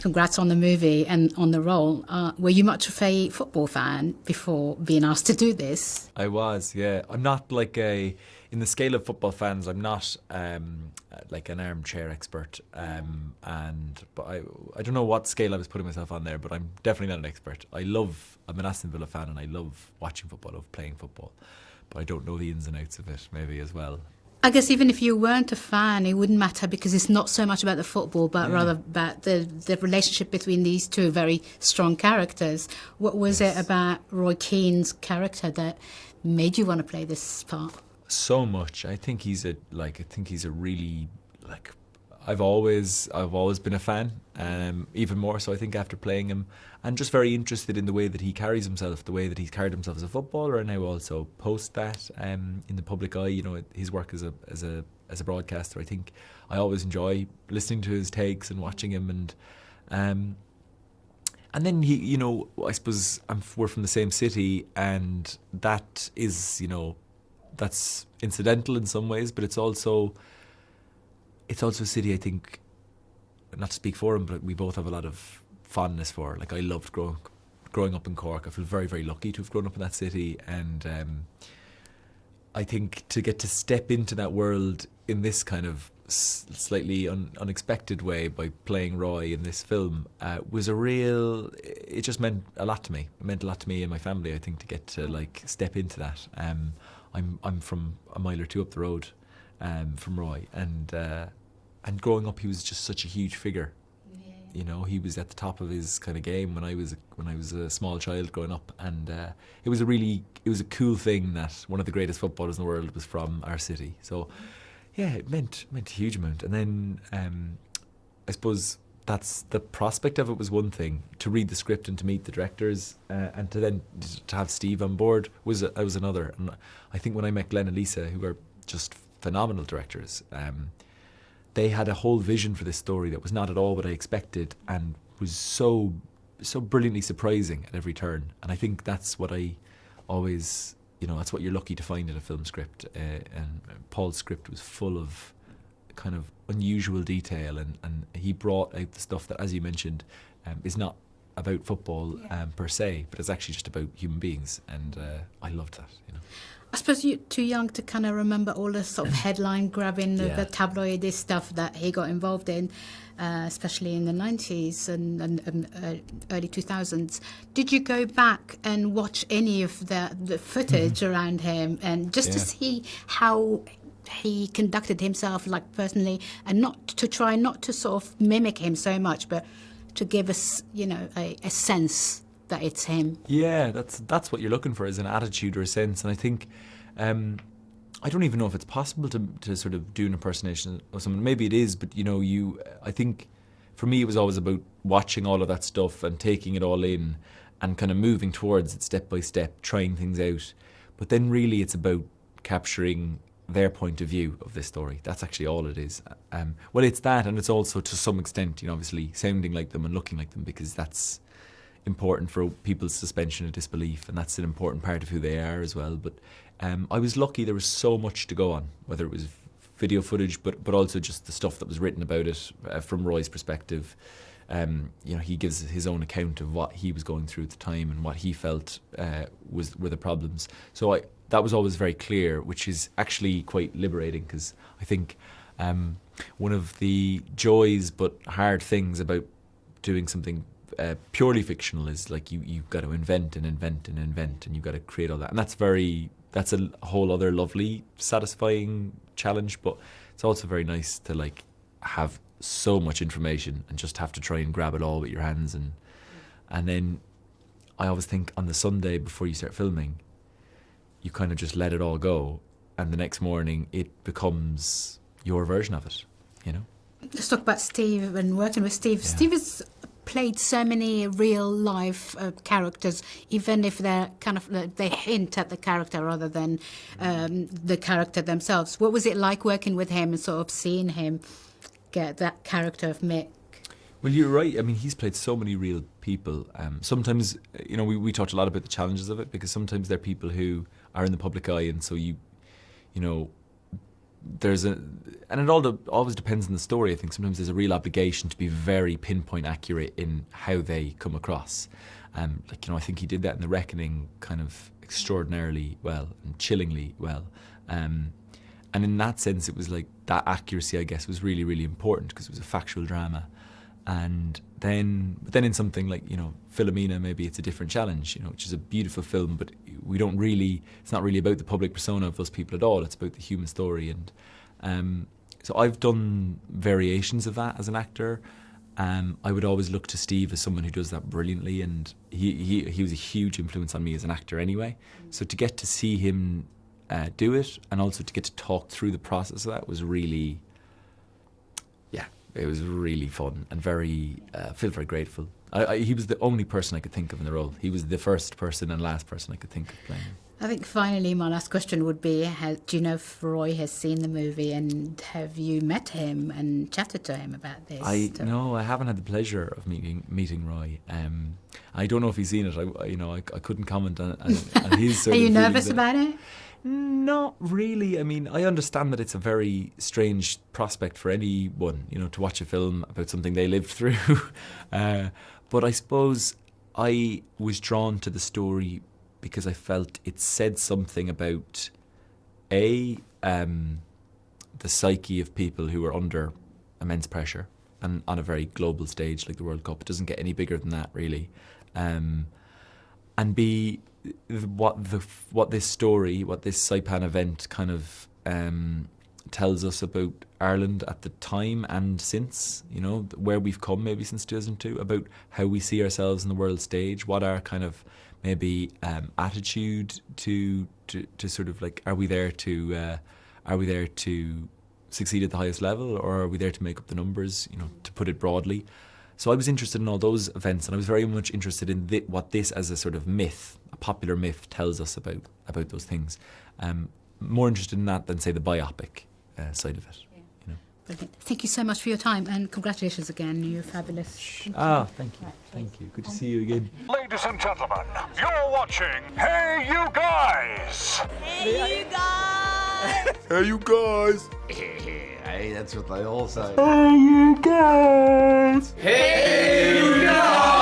congrats on the movie and on the role. Were you much of a football fan before being asked to do this? I was, yeah. I'm not like in the scale of football fans, I'm not like an armchair expert. But I don't know what scale I was putting myself on there, but I'm definitely not an expert. I'm an Aston Villa fan and I love watching football, I love playing football. But I don't know the ins and outs of it maybe as well. I guess even if you weren't a fan, it wouldn't matter because it's not so much about the football, but rather about the relationship between these two very strong characters. What was it about Roy Keane's character that made you want to play this part? So much. I think he's a really I've always been a fan, even more so I think after playing him, and just very interested in the way that he carries himself, the way that he's carried himself as a footballer, and now also post that in the public eye. You know, his work as a broadcaster. I think I always enjoy listening to his takes and watching him, and then he, you know, I suppose we're from the same city, and that is, you know, that's incidental in some ways, but it's also a city I think, not to speak for him, but we both have a lot of fondness for. Like I loved growing up in Cork. I feel very, very lucky to have grown up in that city, and I think to get to step into that world in this kind of slightly unexpected way by playing Roy in this film was it just meant a lot to me. It meant a lot to me and my family, I think, to get to like step into that. I'm from a mile or two up the road from Roy, and growing up he was just such a huge figure. You know, he was at the top of his kind of game when I was a small child growing up, and it was a cool thing that one of the greatest footballers in the world was from our city. So yeah, it meant a huge amount. And then I suppose that's the prospect of it was one thing. To read the script and to meet the directors and to have Steve on board was another. And I think when I met Glenn and Lisa, who are just phenomenal directors, they had a whole vision for this story that was not at all what I expected and was so brilliantly surprising at every turn. And I think that's what I always, you know, that's what you're lucky to find in a film script. And Paul's script was full of kind of unusual detail, and he brought out the stuff that, as you mentioned, is not about football per se, but it's actually just about human beings, and I loved that, you know. I suppose you're too young to kind of remember all the sort of headline grabbing, the tabloidy stuff that he got involved in, especially in the 90s and early 2000s. Did you go back and watch any of the footage around him, and just to see how he conducted himself, like personally, and not to sort of mimic him so much, but to give us, you know, a sense that it's him? Yeah, that's what you're looking for, is an attitude or a sense. And I think I don't even know if it's possible to sort of do an impersonation of someone. Maybe it is, but you know, I think for me it was always about watching all of that stuff and taking it all in and kind of moving towards it step by step, trying things out. But then really it's about capturing their point of view of this story. That's actually all it is. Well, it's that, and it's also to some extent, you know, obviously sounding like them and looking like them, because that's important for people's suspension of disbelief, and that's an important part of who they are as well. But I was lucky there was so much to go on, whether it was video footage, but also just the stuff that was written about it from Roy's perspective. You know, he gives his own account of what he was going through at the time and what he felt were the problems. So that was always very clear, which is actually quite liberating, because I think one of the joys but hard things about doing something purely fictional is like you've got to invent and invent and invent, and you've got to create all that, and that's a whole other lovely, satisfying challenge. But it's also very nice to like have so much information and just have to try and grab it all with your hands, and then I always think on the Sunday before you start filming, you kind of just let it all go, and the next morning it becomes your version of it, you know. Let's talk about Steve and working with Steve. Yeah. Steve has played so many real life characters, even if they're kind of, they hint at the character rather than the character themselves. What was it like working with him and sort of seeing him get that character of Mick? Well, you're right. I mean, he's played so many real people. Sometimes, you know, we talked a lot about the challenges of it, because sometimes they're people who are in the public eye, and so you know, and it always depends on the story. I think sometimes there's a real obligation to be very pinpoint accurate in how they come across. I think he did that in The Reckoning kind of extraordinarily well and chillingly well. And in that sense, it was like that accuracy, I guess, was really, really important because it was a factual drama. But then in something like, Philomena, maybe it's a different challenge, which is a beautiful film, but it's not really about the public persona of those people at all. It's about the human story. And so I've done variations of that as an actor. I would always look to Steve as someone who does that brilliantly, and he was a huge influence on me as an actor anyway. So to get to see him do it, and also to get to talk through the process of that was really, it was really fun and very, feel very grateful. He was the only person I could think of in the role. He was the first person and last person I could think of playing him. I think finally my last question would be, do you know if Roy has seen the movie, and have you met him and chatted to him about this? No, I haven't had the pleasure of meeting Roy. I don't know if he's seen it. I couldn't comment on his sort Are of you nervous feelings. about it? Not really. I mean, I understand that it's a very strange prospect for anyone, to watch a film about something they lived through. But I suppose I was drawn to the story because I felt it said something about, the psyche of people who are under immense pressure and on a very global stage like the World Cup. It doesn't get any bigger than that, really. And B, what this Saipan event kind of tells us about Ireland at the time and since, where we've come maybe since 2002, about how we see ourselves in the world stage, what our kind of maybe attitude to sort of like, are we there to succeed at the highest level, or are we there to make up the numbers, to put it broadly. So I was interested in all those events, and I was very much interested in what this as a sort of myth, a popular myth, tells us about those things. More interested in that than, say, the biopic side of it. Yeah. Brilliant. Thank you so much for your time, and congratulations again. You're fabulous. Thank you. Thank you. Good to see you again. Ladies and gentlemen, you're watching Hey You Guys! Hey, you guys! Hey You Guys! Hey, that's what they all say. Hey You Guys! Hey, you guys!